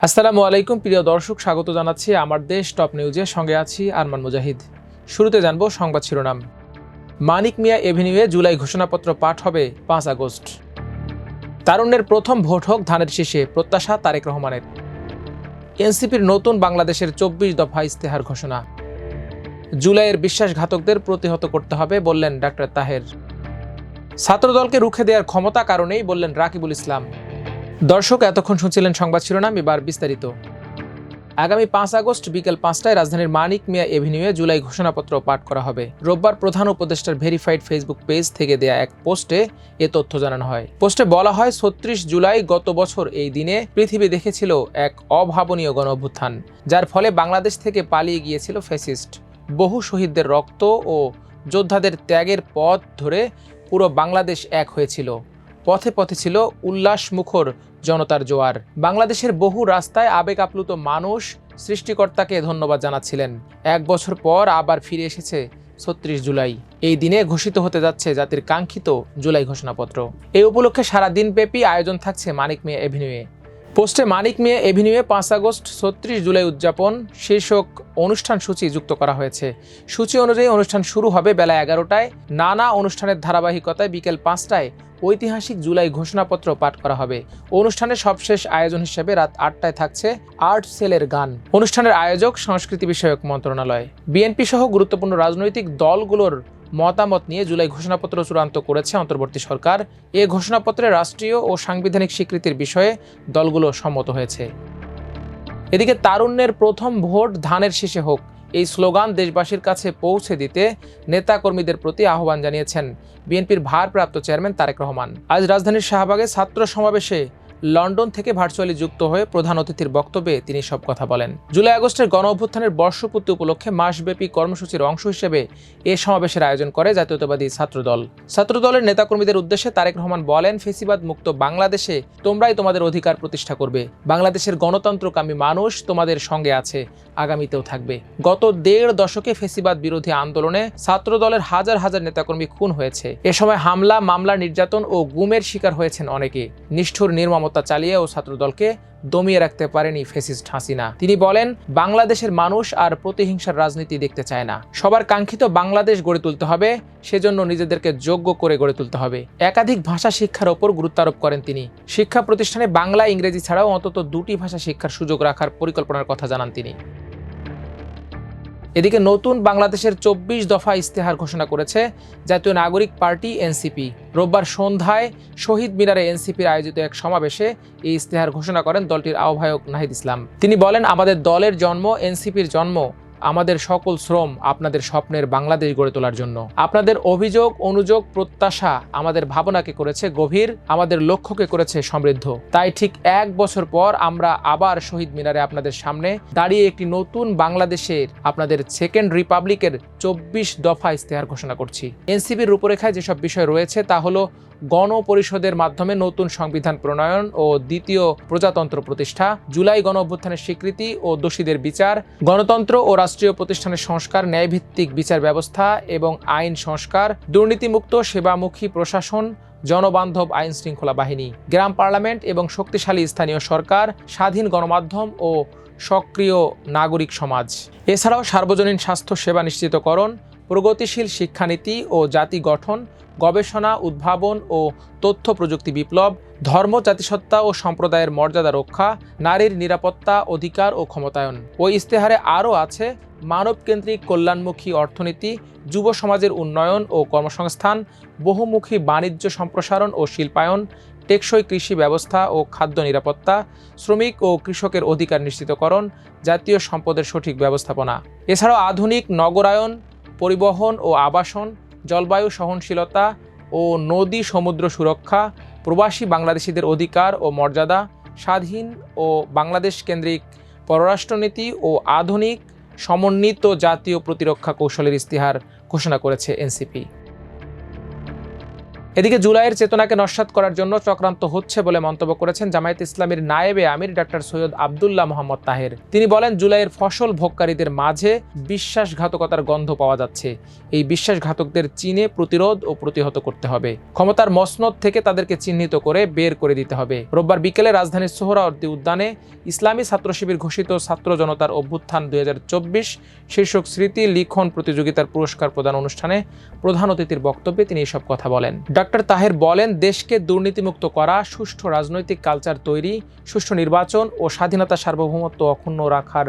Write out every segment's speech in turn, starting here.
আসসালামু আলাইকুম প্রিয় দর্শক, স্বাগত জানাচ্ছি আমার দেশ টপ নিউজে। সঙ্গে আছি আরমান মুজাহিদ। শুরুতে জানবো সংবাদ শিরোনাম। মানিক মিয়া এভিনিউয়ে জুলাই ঘোষণাপত্র পাঠ হবে 5 আগস্ট। তারুণ্যের প্রথম ভোট হোক ধানের শীষে, প্রত্যাশা তারেক রহমানের। এনসিপির নতুন বাংলাদেশের 24 দফা ইস্তেহার ঘোষণা। জুলাইয়ের বিশ্বাসঘাতকদের প্রতিহত করতে হবে বললেন ডাক্তার তাহের। ছাত্রদলকে রুখে দেওয়ার ক্ষমতা কারণেই বললেন রাকিবুল ইসলাম। দর্শক, এতক্ষণ শুনছিলেন সংবাদ শিরোনাম, এবার বিস্তারিত। আগামী 5 আগস্ট বিকেল 5টায় রাজধানীর মানিক মিয়া এভিনিউয়ে জুলাই ঘোষণাপত্র পাঠ করা হবে। রোববার প্রধান উপদেষ্টার ভেরিফাইড ফেসবুক পেজ থেকে দেয়া এক পোস্টে এ তথ্য জানানো হয়। পোস্টে বলা হয়, 36 জুলাই গত বছর এই দিনে পৃথিবী দেখেছিল এক অভাবনীয় গণঅভ্যুত্থান, যার ফলে বাংলাদেশ থেকে পালিয়ে গিয়েছিল ফ্যাসিস্ট। বহু শহীদদের রক্ত ও যোদ্ধাদের ত্যাগের পথ ধরে পুরো বাংলাদেশ এক হয়েছিল। পথে পথে ছিল উল্লাসমুখর জনতার জোয়ার। বাংলাদেশের বহু রাস্তায় আবেগ আপ্লুত মানুষ সৃষ্টিকর্তাকে ধন্যবাদ জানাচ্ছিলেন। এক বছর পর আবার ফিরে এসেছে 36 জুলাই। এই দিনে ঘোষিত হতে যাচ্ছে জাতির কাঙ্ক্ষিত জুলাই ঘোষণাপত্র। এই উপলক্ষে সারা দিনব্যাপী আয়োজন থাকছে মানিক মিয়া এভিনিউয়ে। পোস্টে মানিক মিয়া এভিনিউয়ে 5 আগস্ট 36 জুলাই উদযাপন শীর্ষক অনুষ্ঠান সূচি যুক্ত করা হয়েছে। সূচি অনুযায়ী অনুষ্ঠান শুরু হবে বেলা 11টায়। নানা অনুষ্ঠানের ধারাবাহিকতায় বিকেল 5টায় ঐতিহাসিক জুলাই ঘোষণাপত্র পাঠ করা হবে। অনুষ্ঠানের সবশেষ আয়োজন হিসেবে রাত 8টায় থাকছে আর্ট সেলের গান। অনুষ্ঠানের আয়োজক সংস্কৃতি বিষয়ক মন্ত্রণালয়। বিএনপি সহ গুরুত্বপূর্ণ রাজনৈতিক দলগুলোর মতামত নিয়ে জুলাই ঘোষণাপত্র চূড়ান্ত করেছে অন্তর্বর্তী সরকার। এ ঘোষণাপত্রে রাষ্ট্রীয় ও সাংবিধানিক স্বীকৃতির বিষয়ে দলগুলো সম্মত হয়েছে। এদিকে তারুণ্যের প্রথম ভোট ধানের শীষে হোক, এই স্লোগান দেশবাসীর কাছে পৌঁছে দিতে নেতাকর্মীদের প্রতি আহ্বান জানিয়েছেন বিএনপির ভারপ্রাপ্ত চেয়ারম্যান তারেক রহমান। আজ রাজধানীর শাহবাগে ছাত্র সমাবেশে লন্ডন থেকে ভার্চুয়ালি যুক্ত হয়ে প্রধান অতিথির বক্তব্যে তিনি সব কথা বলেন। জুলাই আগস্টের গণঅভ্যুত্থানের বর্ষপূর্তি উপলক্ষে মাসব্যাপী কর্মসূচির অংশ হিসেবে এ সমাবেশের আয়োজন করে জাতীয়তাবাদী ছাত্রদল। ছাত্রদলের নেতাকর্মীদের উদ্দেশ্যে তারেক রহমান বলেন, ফেসিবাদ মুক্ত বাংলাদেশে তোমরাই তোমাদের অধিকার প্রতিষ্ঠা করবে। বাংলাদেশের গণতন্ত্রকামী মানুষ তোমাদের সঙ্গে আছে, আগামীতেও থাকবে। গত 1.5 দশকে ফেসিবাদ বিরোধী আন্দোলনে ছাত্রদলের হাজার হাজার নেতাকর্মী খুন হয়েছে। এ সময় হামলা, মামলা, নির্যাতন ও গুমের শিকার হয়েছেন অনেকে। নিষ্ঠুর নির্মমতা চালিয়ে ও ছাত্রদলকে দমিয়ে রাখতে পারেনি ফ্যাসিস্ট হাসিনা। তিনি বলেন, বাংলাদেশের মানুষ আর প্রতিহিংসার রাজনীতি দেখতে চায় না। সবার কাঙ্ক্ষিত বাংলাদেশ গড়ে তুলতে হবে, সেজন্য নিজেদেরকে যোগ্য করে গড়ে তুলতে হবে। একাধিক ভাষা শিক্ষার ওপর গুরুত্ব আরোপ করেন তিনি। শিক্ষা প্রতিষ্ঠানে বাংলা, ইংরেজি ছাড়াও অন্তত 2টি ভাষা শিক্ষার সুযোগ রাখার পরিকল্পনার কথা জানান তিনি। এদিকে নতুন বাংলাদেশের 24 দফা ইস্তেহার ঘোষণা করেছে জাতীয় নাগরিক পার্টি এনসিপি। রোববার সন্ধ্যায় শহীদ মিনারে এনসিপির আয়োজিত এক সমাবেশে এই ইস্তেহার ঘোষণা করেন দলটির আহ্বায়ক নাহিদ ইসলাম। তিনি বলেন, আমাদের দলের জন্ম, এনসিপির জন্ম আমাদের সকল শ্রম আপনাদের স্বপ্নের বাংলাদেশ গড়ে তোলার জন্য। আপনাদের অভিযোগ, অনুযোগ, প্রত্যাশা আমাদের ভাবনাকে করেছে গভীর, আমাদের লক্ষ্যকে করেছে সমৃদ্ধ। তাই ঠিক 1 বছর পর আমরা আবার শহীদ মিনারে আপনাদের সামনে দাঁড়িয়ে একটি নতুন বাংলাদেশের, আপনাদের সেকেন্ড রিপাবলিকের 24 দফা ইস্তেহার ঘোষণা করছি। এনসিপির রূপরেখায় যেসব বিষয় রয়েছে তা হলো গণপরিষদের মাধ্যমে নতুন সংবিধান প্রণয়ন ও দ্বিতীয় প্রজাতন্ত্র প্রতিষ্ঠা, জুলাই গণঅভ্যুত্থানের স্বীকৃতি ও দোষীদের বিচার, গণতন্ত্র ও রাষ্ট্রীয় প্রতিষ্ঠানের সংস্কার, ন্যায়ভিত্তিক বিচার ব্যবস্থা এবং আইন সংস্কার, দুর্নীতিমুক্ত সেবামুখী প্রশাসন, জনবান্ধব আইন শৃঙ্খলা বাহিনী, গ্রাম পার্লামেন্ট এবং শক্তিশালী স্থানীয় সরকার, স্বাধীন গণমাধ্যম ও সক্রিয় নাগরিক সমাজ। এছাড়াও সার্বজনীন স্বাস্থ্য সেবা নিশ্চিতকরণ, প্রগতিশীল শিক্ষানীতি ও জাতি গঠন, গবেষণা, উদ্ভাবন ও তথ্য প্রযুক্তি বিপ্লব, ধর্ম, জাতিসত্তা ও সম্প্রদায়ের মর্যাদা রক্ষা, নারীর নিরাপত্তা, অধিকার ও ক্ষমতায়ন। ওই ইস্তেহারে আরও আছে মানবকেন্দ্রিক কল্যাণমুখী অর্থনীতি, যুব সমাজের উন্নয়ন ও কর্মসংস্থান, বহুমুখী বাণিজ্য সম্প্রসারণ ও শিল্পায়ন, টেকসই কৃষি ব্যবস্থা ও খাদ্য নিরাপত্তা, শ্রমিক ও কৃষকের অধিকার নিশ্চিতকরণ, জাতীয় সম্পদের সঠিক ব্যবস্থাপনা। এছাড়াও আধুনিক নগরায়ন, পরিবহন ও আবাসন, জলবায়ু সহনশীলতা ও নদী সমুদ্র সুরক্ষা, প্রবাসী বাংলাদেশিদের অধিকার ও মর্যাদা, স্বাধীন ও বাংলাদেশ কেন্দ্রিক পররাষ্ট্রনীতি ও আধুনিক সমন্বিত জাতীয় প্রতিরক্ষা কৌশলের ইস্তেহার ঘোষণা করেছে এনসিপি। এদিকে জুলাইয়ের চেতনাকে নস্যাৎ করার জন্য চক্রান্ত হচ্ছে বলে মন্তব্য করেছেন জামায়াতে ইসলামীর নায়েবে আমির ডক্টর সৈয়দ আব্দুল্লাহ মোহাম্মদ তাহের। তিনি বলেন, জুলাইয়ের ফসল ভোগকারীদের মাঝে বিশ্বাসঘাতকতার গন্ধ পাওয়া যাচ্ছে। এই বিশ্বাসঘাতকদের চিনে প্রতিরোধ ও প্রতিহত করতে হবে। ক্ষমতার মসনদ থেকে তাদেরকে চিহ্নিত করে বের করে দিতে হবে। রোববার বিকেলে রাজধানীর সোহরাওয়ার্দী উদ্যানে ইসলামী ছাত্র শিবির ঘোষিত ছাত্র জনতার অভ্যুত্থান 2024 শীর্ষক স্মৃতি লিখন প্রতিযোগিতার পুরস্কার প্রদান অনুষ্ঠানে প্রধান অতিথির বক্তব্যে তিনি এসব কথা বলেন। ডক্টর তাহের বলেন, দেশকে দুর্নীতিমুক্ত করা, সুষ্ঠু রাজনৈতিক কালচার তৈরি, সুষ্ঠু নির্বাচন ও স্বাধীনতা সার্বভৌমত্ব অক্ষুণ্ণ রাখার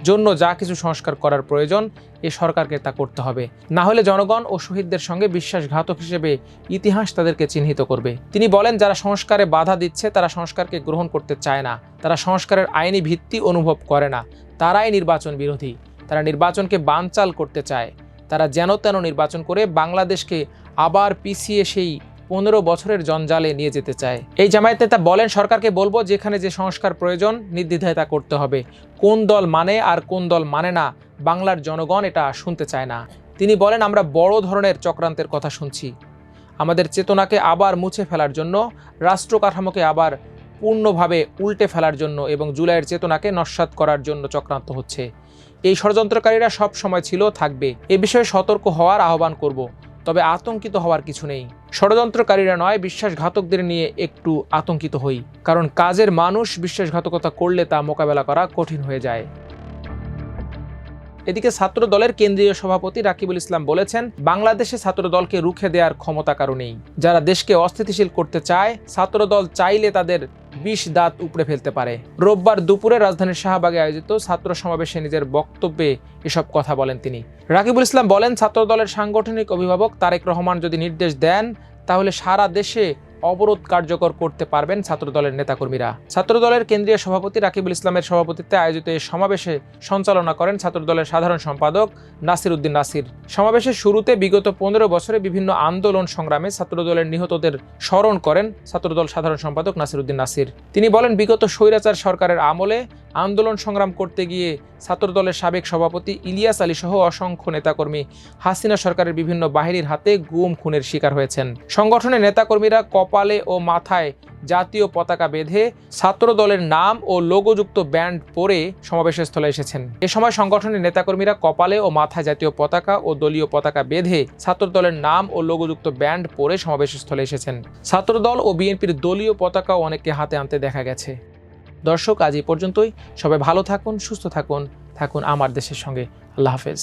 জন্য যা কিছু সংস্কার করার প্রয়োজন এ সরকারকে তা করতে হবে। না হলে জনগণ ও শহীদদের সঙ্গে বিশ্বাসঘাতক হিসেবে ইতিহাস তাদেরকে চিহ্নিত করবে। তিনি বলেন, যারা সংস্কারে বাধা দিচ্ছে তারা সংস্কারকে গ্রহণ করতে চায় না, তারা সংস্কারের আইনি ভিত্তি অনুভব করে না, তারাই নির্বাচন বিরোধী। তারা নির্বাচনকে বানচাল করতে চায়। তারা যেন তেন নির্বাচন করে বাংলাদেশকে আবার পিছিয়ে সেই 15 বছরের জঞ্জালে নিয়ে যেতে চায়। এই জামায়াত নেতা বলেন, সরকারকে বলবো, যেখানে যে সংস্কার প্রয়োজন নির্দ্বিধায় তা করতে হবে। কোন দল মানে আর কোন দল মানে না, বাংলার জনগণ এটা শুনতে চায় না। তিনি বলেন, আমরা বড় ধরনের চক্রান্তের কথা শুনছি। আমাদের চেতনাকে আবার মুছে ফেলার জন্য, রাষ্ট্র কাঠামোকে আবার পূর্ণভাবে উল্টে ফেলার জন্য এবং জুলাইয়ের চেতনাকে নস্যাৎ করার জন্য চক্রান্ত হচ্ছে। এই ষড়যন্ত্রকারীরা সব সময় ছিল, থাকবে। এ বিষয়ে সতর্ক হওয়ার আহ্বান করব। তবে আতঙ্কিত হওয়ার কিছু নেই। ষড়যন্ত্রকারীরা নয়, বিশ্বাসঘাতকদের নিয়ে একটু আতঙ্কিত হই, কারণ কাজের মানুষ বিশ্বাসঘাতকতা করলে তা মোকাবেলা করা কঠিন হয়ে যায়। এদিকে ছাত্র দলের কেন্দ্রীয় সভাপতি রাকিবুল ইসলাম বলেছেন, বাংলাদেশে ছাত্র দলকে রুখে দেওয়ার ক্ষমতা কারো নেই। যারা দেশকে অস্থিতিশীল করতে চায়, ছাত্র দল চাইলে তাদের 20 দাঁত উপড়ে ফেলতে পারে। রোববার দুপুরে রাজধানীর শাহবাগে আয়োজিত ছাত্র সমাবেশে নিজের বক্তব্যে এসব কথা বলেন তিনি। রাকিবুল ইসলাম বলেন, ছাত্র দলের সাংগঠনিক অভিভাবক তারেক রহমান যদি নির্দেশ দেন, তাহলে সারা দেশে অবরোধ কার্যকর করতে পারবেন ছাত্রদলের নেতাকর্মীরা। ছাত্রদলের কেন্দ্রীয় সভাপতি রাকিবুল ইসলামের সভাপতিত্বে আয়োজিত এই সমাবেশে সঞ্চালনা করেন ছাত্রদলের সাধারণ সম্পাদক নাসির উদ্দিন নাসির। সমাবেশের শুরুতে বিগত 15 বছরে বিভিন্ন আন্দোলন সংগ্রামে ছাত্রদলের নিহতদের স্মরণ করেন ছাত্রদল সাধারণ সম্পাদক নাসির উদ্দিন নাসির। তিনি বলেন, বিগত স্বৈরাচার সরকারের আমলে আন্দোলন সংগ্রাম করতে গিয়ে ছাত্রদলের সাবেক সভাপতি ইলিয়াস আলী সহ অসংখ্য নেতাকর্মী হাসিনা সরকারের বিভিন্ন বাহিনীর হাতে গুম খুনের শিকার হয়েছেন। সংগঠনের নেতাকর্মীরা কপালে ও মাথায় জাতীয় পতাকা বেঁধে ছাত্র দলের নাম ও লোগোযুক্ত ব্যান্ড পরে সমাবেশের স্থলে এসেছেন। এ সময় সংগঠনের নেতাকর্মীরা কপালে ও মাথায় জাতীয় পতাকা ও দলীয় পতাকা বেঁধে ছাত্র দলের নাম ও লোগোযুক্ত ব্যান্ড পরে সমাবেশের স্থলে এসেছেন। ছাত্রদল ও বিএনপির দলীয় পতাকাও অনেককে হাতে আনতে দেখা গেছে। দর্শক, আজ এই পর্যন্তই। সবাই ভালো থাকুন, সুস্থ থাকুন, থাকুন আমার দেশের সঙ্গে। আল্লাহ হাফেজ।